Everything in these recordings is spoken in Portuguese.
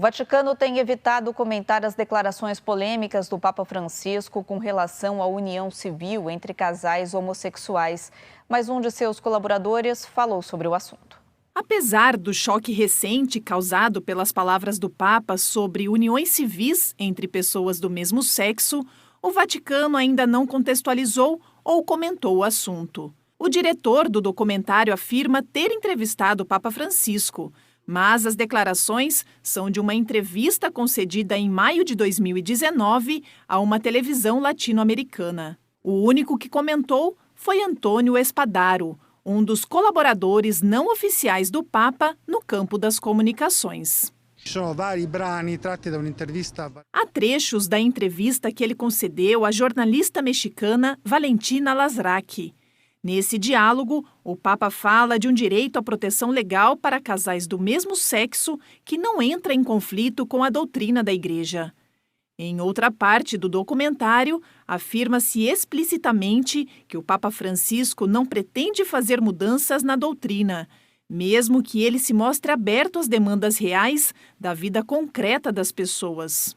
Vaticano tem evitado comentar as declarações polêmicas do Papa Francisco com relação à união civil entre casais homossexuais, mas um de seus colaboradores falou sobre o assunto. Apesar do choque recente causado pelas palavras do Papa sobre uniões civis entre pessoas do mesmo sexo, o Vaticano ainda não contextualizou ou comentou o assunto. O diretor do documentário afirma ter entrevistado o Papa Francisco, mas as declarações são de uma entrevista concedida em maio de 2019 a uma televisão latino-americana. O único que comentou foi Antônio Espadaro, um dos colaboradores não oficiais do Papa no campo das comunicações. Há trechos da entrevista que ele concedeu à jornalista mexicana Valentina Lazraqui. Nesse diálogo, o Papa fala de um direito à proteção legal para casais do mesmo sexo que não entra em conflito com a doutrina da Igreja. Em outra parte do documentário, afirma-se explicitamente que o Papa Francisco não pretende fazer mudanças na doutrina, mesmo que ele se mostre aberto às demandas reais da vida concreta das pessoas.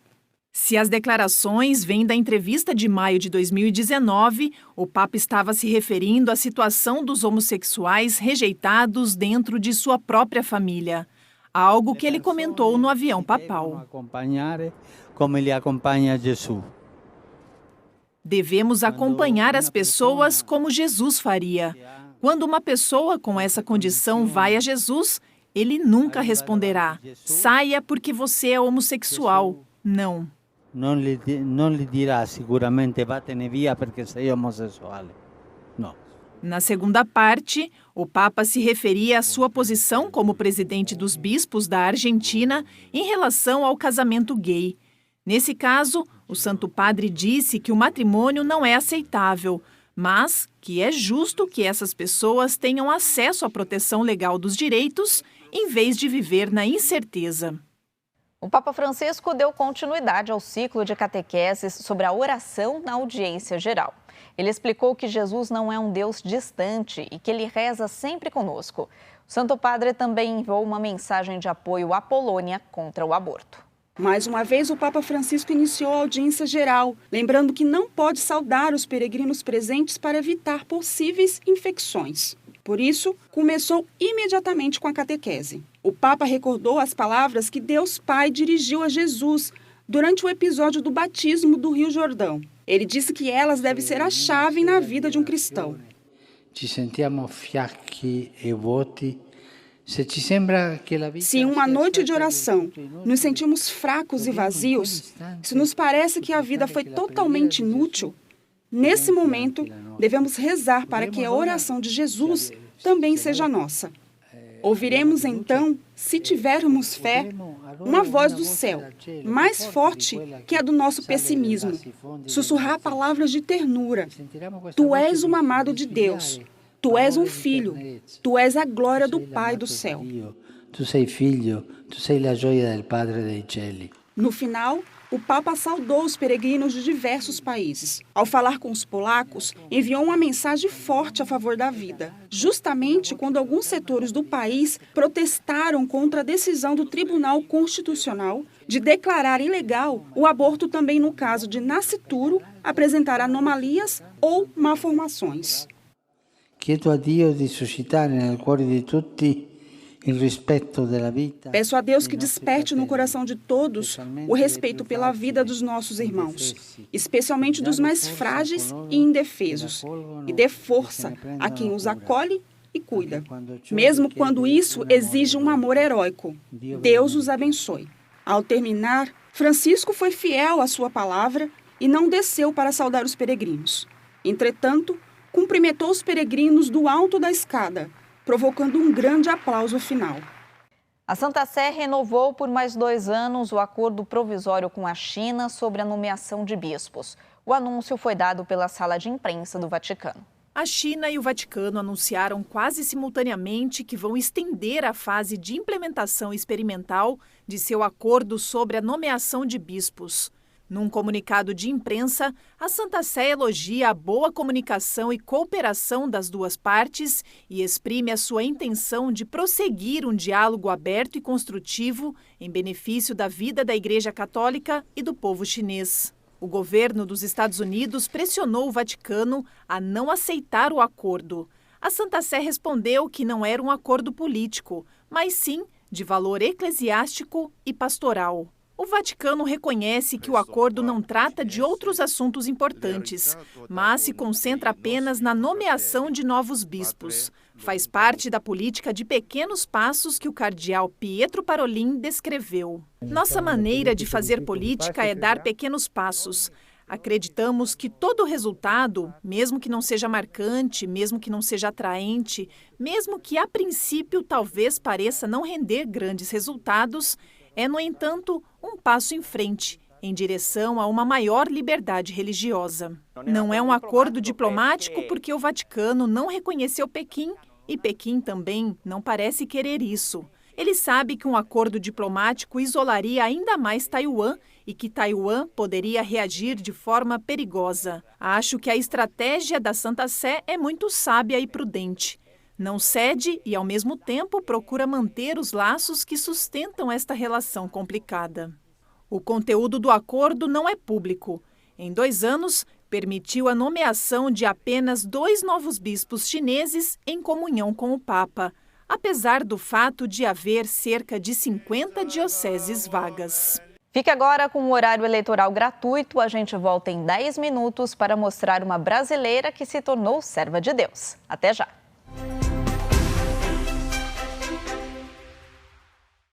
Se as declarações vêm da entrevista de maio de 2019, o Papa estava se referindo à situação dos homossexuais rejeitados dentro de sua própria família, algo que ele comentou no avião papal. Como ele acompanha Jesus. Devemos acompanhar as pessoas como Jesus faria. Quando uma pessoa com essa condição vai a Jesus, ele nunca responderá: saia porque você é homossexual. Não. Não lhe dirá seguramente vá-te via porque sei homossexual. Não. Na segunda parte, o Papa se referia à sua posição como presidente dos bispos da Argentina em relação ao casamento gay. Nesse caso, o Santo Padre disse que o matrimônio não é aceitável, mas que é justo que essas pessoas tenham acesso à proteção legal dos direitos em vez de viver na incerteza. O Papa Francisco deu continuidade ao ciclo de catequeses sobre a oração na audiência geral. Ele explicou que Jesus não é um Deus distante e que ele reza sempre conosco. O Santo Padre também enviou uma mensagem de apoio à Polônia contra o aborto. Mais uma vez, o Papa Francisco iniciou a audiência geral, lembrando que não pode saudar os peregrinos presentes para evitar possíveis infecções. Por isso, começou imediatamente com a catequese. O Papa recordou as palavras que Deus Pai dirigiu a Jesus durante o episódio do batismo do Rio Jordão. Ele disse que elas devem ser a chave na vida de um cristão. Ci sentiamo fiacchi e vuoti. Se em uma noite de oração nos sentimos fracos e vazios, se nos parece que a vida foi totalmente inútil, nesse momento devemos rezar para que a oração de Jesus também seja nossa. Ouviremos então, se tivermos fé, uma voz do céu, mais forte que a do nosso pessimismo, sussurrar palavras de ternura. Tu és um amado de Deus. Tu és um filho, tu és a glória do Pai do céu. Tu sei filho, tu sei a gioia do Padre dei cieli. No final, o Papa saudou os peregrinos de diversos países. Ao falar com os polacos, enviou uma mensagem forte a favor da vida, justamente quando alguns setores do país protestaram contra a decisão do Tribunal Constitucional de declarar ilegal o aborto também no caso de nascituro apresentar anomalias ou malformações. Chiedo a Dio di suscitare nel cuore di tutti il rispetto della vita. Peço a Deus que desperte no coração de todos o respeito pela vida dos nossos irmãos, especialmente dos mais frágeis e indefesos, e dê força a quem os acolhe e cuida, mesmo quando isso exige um amor heróico. Deus os abençoe. Ao terminar, Francisco foi fiel à sua palavra e não desceu para saudar os peregrinos. Entretanto, cumprimentou os peregrinos do alto da escada, provocando um grande aplauso final. A Santa Sé renovou por mais 2 anos o acordo provisório com a China sobre a nomeação de bispos. O anúncio foi dado pela Sala de Imprensa do Vaticano. A China e o Vaticano anunciaram quase simultaneamente que vão estender a fase de implementação experimental de seu acordo sobre a nomeação de bispos. Num comunicado de imprensa, a Santa Sé elogia a boa comunicação e cooperação das duas partes e exprime a sua intenção de prosseguir um diálogo aberto e construtivo em benefício da vida da Igreja Católica e do povo chinês. O governo dos Estados Unidos pressionou o Vaticano a não aceitar o acordo. A Santa Sé respondeu que não era um acordo político, mas sim de valor eclesiástico e pastoral. O Vaticano reconhece que o acordo não trata de outros assuntos importantes, mas se concentra apenas na nomeação de novos bispos. Faz parte da política de pequenos passos que o cardeal Pietro Parolin descreveu. Nossa maneira de fazer política é dar pequenos passos. Acreditamos que todo resultado, mesmo que não seja marcante, mesmo que não seja atraente, mesmo que a princípio talvez pareça não render grandes resultados, é, no entanto, um passo em frente, em direção a uma maior liberdade religiosa. Não é um acordo diplomático porque o Vaticano não reconheceu Pequim e Pequim também não parece querer isso. Ele sabe que um acordo diplomático isolaria ainda mais Taiwan e que Taiwan poderia reagir de forma perigosa. Acho que a estratégia da Santa Sé é muito sábia e prudente. Não cede e, ao mesmo tempo, procura manter os laços que sustentam esta relação complicada. O conteúdo do acordo não é público. Em 2 anos, permitiu a nomeação de apenas 2 novos bispos chineses em comunhão com o Papa, apesar do fato de haver cerca de 50 dioceses vagas. Fique agora com o horário eleitoral gratuito. A gente volta em 10 minutos para mostrar uma brasileira que se tornou serva de Deus. Até já!